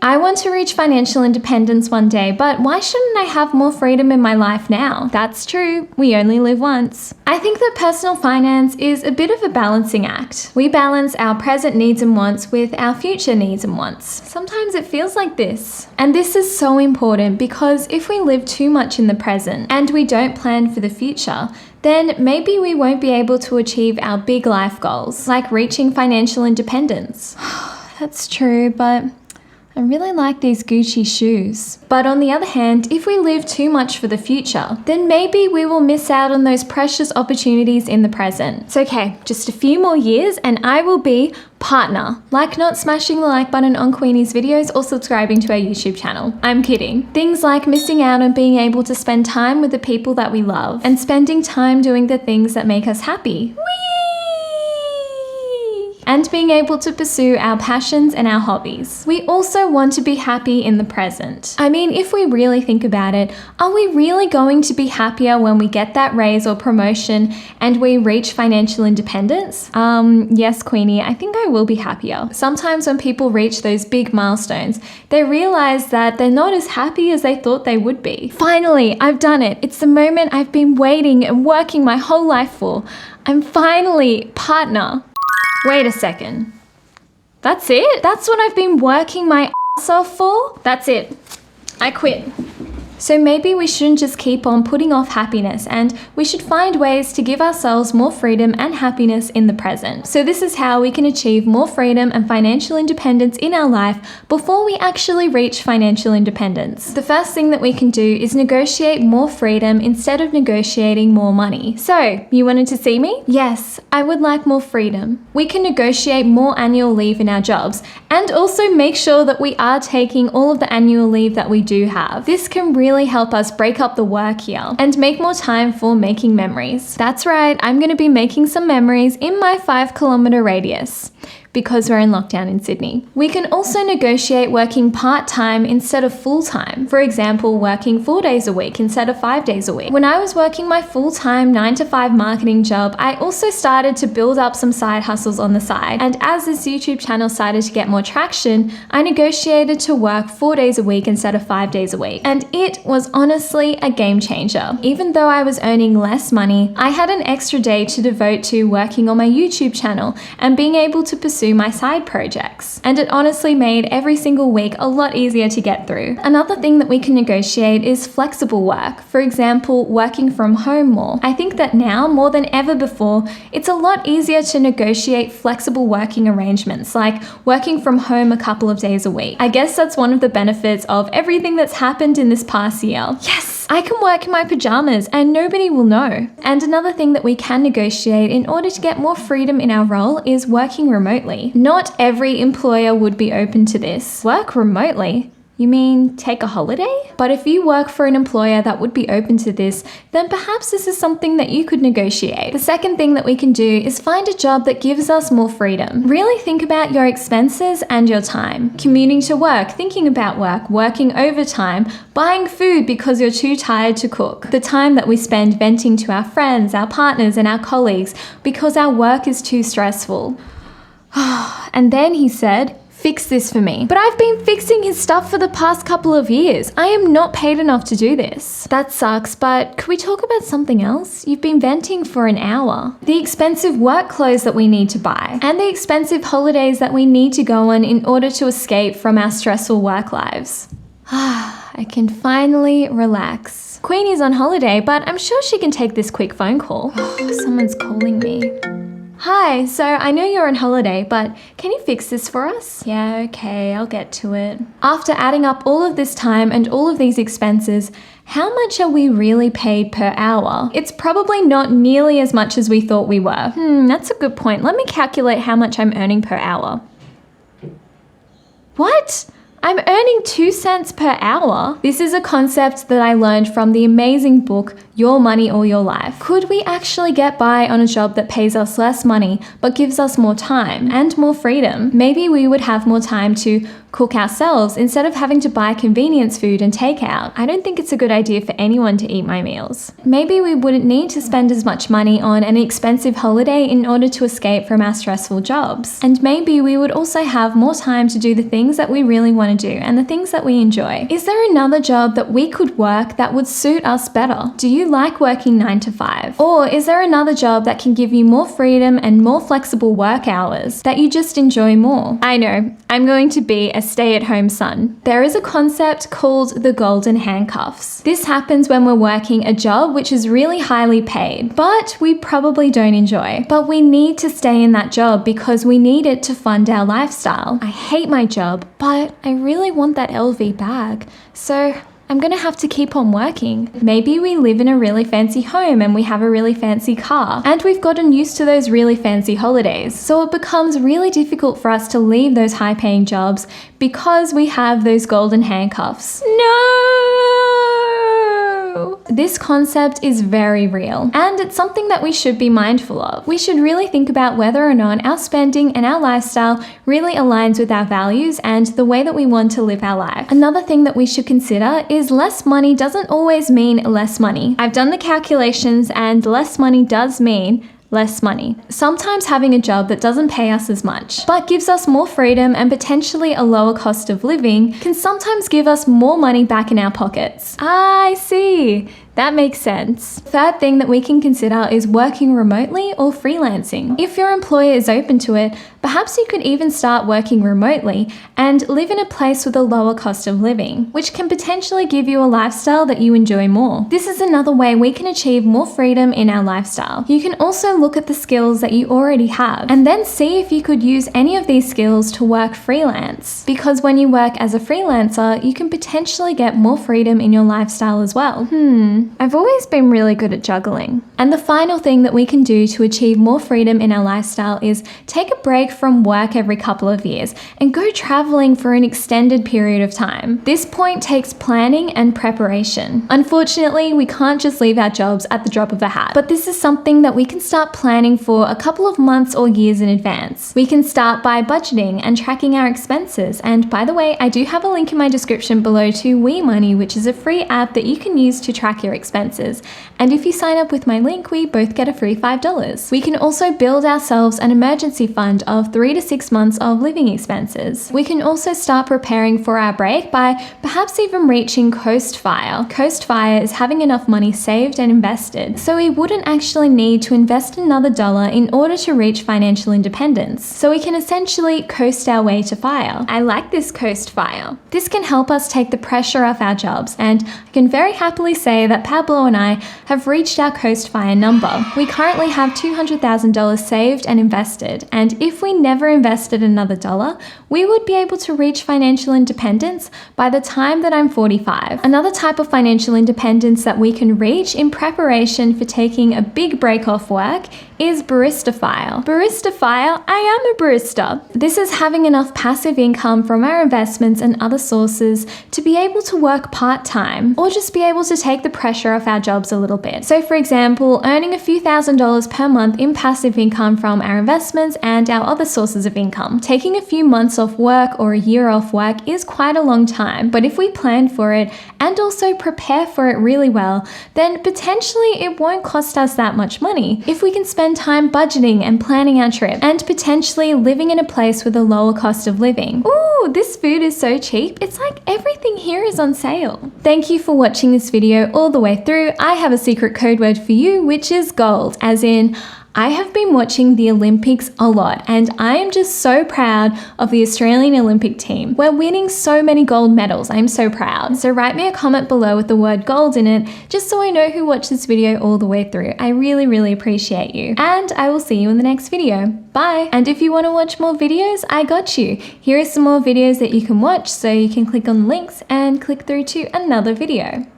I want to reach financial independence one day, but why shouldn't I have more freedom in my life now? That's true. We only live once. I think that personal finance is a bit of a balancing act. We balance our present needs and wants with our future needs and wants. Sometimes it feels like this. And this is so important because if we live too much in the present and we don't plan for the future, then maybe we won't be able to achieve our big life goals, like reaching financial independence. That's true, but I really like these Gucci shoes. But on the other hand, if we live too much for the future, then maybe we will miss out on those precious opportunities in the present. It's okay, just a few more years and I will be partner. Like not smashing the like button on Queenie's videos or subscribing to our YouTube channel. I'm kidding. Things like missing out on being able to spend time with the people that we love and spending time doing the things that make us happy. Whee! And being able to pursue our passions and our hobbies. We also want to be happy in the present. I mean, if we really think about it, are we really going to be happier when we get that raise or promotion and we reach financial independence? Yes, Queenie, I think I will be happier. Sometimes when people reach those big milestones, they realize that they're not as happy as they thought they would be. Finally, I've done it. It's the moment I've been waiting and working my whole life for. I'm finally partner. Wait a second. That's it? That's what I've been working my ass off for? That's it. I quit. So maybe we shouldn't just keep on putting off happiness and we should find ways to give ourselves more freedom and happiness in the present. So this is how we can achieve more freedom and financial independence in our life before we actually reach financial independence. The first thing that we can do is negotiate more freedom instead of negotiating more money. So, you wanted to see me? Yes, I would like more freedom. We can negotiate more annual leave in our jobs and also make sure that we are taking all of the annual leave that we do have. This can really help us break up the work year and make more time for making memories. That's right, I'm going to be making some memories in my 5-kilometer radius because we're in lockdown in Sydney. We can also negotiate working part-time instead of full-time. For example, working 4 days a week instead of 5 days a week. When I was working my full-time 9-to-5 marketing job, I also started to build up some side hustles on the side. And as this YouTube channel started to get more traction, I negotiated to work 4 days a week instead of 5 days a week. And it was honestly a game changer. Even though I was earning less money, I had an extra day to devote to working on my YouTube channel and being able to pursue my side projects. And it honestly made every single week a lot easier to get through. Another thing that we can negotiate is flexible work. For example, working from home more. I think that now, more than ever before, it's a lot easier to negotiate flexible working arrangements, like working from home a couple of days a week. I guess that's one of the benefits of everything that's happened in this past year. Yes! I can work in my pajamas and nobody will know. And another thing that we can negotiate in order to get more freedom in our role is working remotely. Not every employer would be open to this. Work remotely? You mean take a holiday? But if you work for an employer that would be open to this, then perhaps this is something that you could negotiate. The second thing that we can do is find a job that gives us more freedom. Really think about your expenses and your time. Commuting to work, thinking about work, working overtime, buying food because you're too tired to cook. The time that we spend venting to our friends, our partners, and our colleagues because our work is too stressful. And then he said, fix this for me. But I've been fixing his stuff for the past couple of years. I am not paid enough to do this. That sucks, but could we talk about something else? You've been venting for an hour. The expensive work clothes that we need to buy, and the expensive holidays that we need to go on in order to escape from our stressful work lives. I can finally relax. Queenie's on holiday, but I'm sure she can take this quick phone call. Someone's calling me. Hi, so I know you're on holiday, but can you fix this for us? Yeah, okay, I'll get to it. After adding up all of this time and all of these expenses, how much are we really paid per hour? It's probably not nearly as much as we thought we were. That's a good point. Let me calculate how much I'm earning per hour. What? I'm earning 2 cents per hour. This is a concept that I learned from the amazing book your money all your life. Could we actually get by on a job that pays us less money but gives us more time and more freedom? Maybe we would have more time to cook ourselves instead of having to buy convenience food and takeout. I don't think it's a good idea for anyone to eat my meals. Maybe we wouldn't need to spend as much money on an expensive holiday in order to escape from our stressful jobs. And maybe we would also have more time to do the things that we really want to do and the things that we enjoy. Is there another job that we could work that would suit us better? Do you like working 9 to 5? Or is there another job that can give you more freedom and more flexible work hours that you just enjoy more? I know, I'm going to be a stay-at-home son. There is a concept called the golden handcuffs. This happens when we're working a job which is really highly paid, but we probably don't enjoy. But we need to stay in that job because we need it to fund our lifestyle. I hate my job, but I really want that LV bag. So I'm gonna have to keep on working. Maybe we live in a really fancy home and we have a really fancy car, and we've gotten used to those really fancy holidays. So it becomes really difficult for us to leave those high-paying jobs because we have those golden handcuffs. No! This concept is very real, and it's something that we should be mindful of. We should really think about whether or not our spending and our lifestyle really aligns with our values and the way that we want to live our life. Another thing that we should consider is less money doesn't always mean less money. I've done the calculations, and less money does mean less money. Sometimes having a job that doesn't pay us as much, but gives us more freedom and potentially a lower cost of living, can sometimes give us more money back in our pockets. I see. That makes sense. Third thing that we can consider is working remotely or freelancing. If your employer is open to it, perhaps you could even start working remotely and live in a place with a lower cost of living, which can potentially give you a lifestyle that you enjoy more. This is another way we can achieve more freedom in our lifestyle. You can also look at the skills that you already have and then see if you could use any of these skills to work freelance. Because when you work as a freelancer, you can potentially get more freedom in your lifestyle as well. I've always been really good at juggling. And the final thing that we can do to achieve more freedom in our lifestyle is take a break from work every couple of years and go traveling for an extended period of time. This point takes planning and preparation. Unfortunately, we can't just leave our jobs at the drop of a hat, but this is something that we can start planning for a couple of months or years in advance. We can start by budgeting and tracking our expenses. And by the way, I do have a link in my description below to WeMoney, which is a free app that you can use to track your expenses. And if you sign up with my link, we both get a free $5. We can also build ourselves an emergency fund of 3 to 6 months of living expenses. We can also start preparing for our break by perhaps even reaching coast fire. Coast fire is having enough money saved and invested, so we wouldn't actually need to invest another dollar in order to reach financial independence. So we can essentially coast our way to fire. I like this coast fire. This can help us take the pressure off our jobs, and I can very happily say that Pablo and I have reached our coast fire number. We currently have $200,000 saved and invested, and if we never invested another dollar, we would be able to reach financial independence by the time that I'm 45. Another type of financial independence that we can reach in preparation for taking a big break off work is barista file. Barista file, I am a barista. This is having enough passive income from our investments and other sources to be able to work part-time or just be able to take the pressure off our jobs a little bit. So for example, earning a few $1,000s per month in passive income from our investments and our other sources of income. Taking a few months off work or a year off work is quite a long time, but if we plan for it and also prepare for it really well, then potentially it won't cost us that much money. If we can spend time budgeting and planning our trip and potentially living in a place with a lower cost of living. Ooh, this food is so cheap. It's like everything here is on sale. Thank you for watching this video all the way through. I have a secret code word for you, which is gold, as in I have been watching the Olympics a lot, and I am just so proud of the Australian Olympic team. We're winning so many gold medals. I'm so proud. So write me a comment below with the word gold in it, just so I know who watched this video all the way through. I really, really appreciate you. And I will see you in the next video. Bye. And if you want to watch more videos, I got you. Here are some more videos that you can watch, so you can click on the links and click through to another video.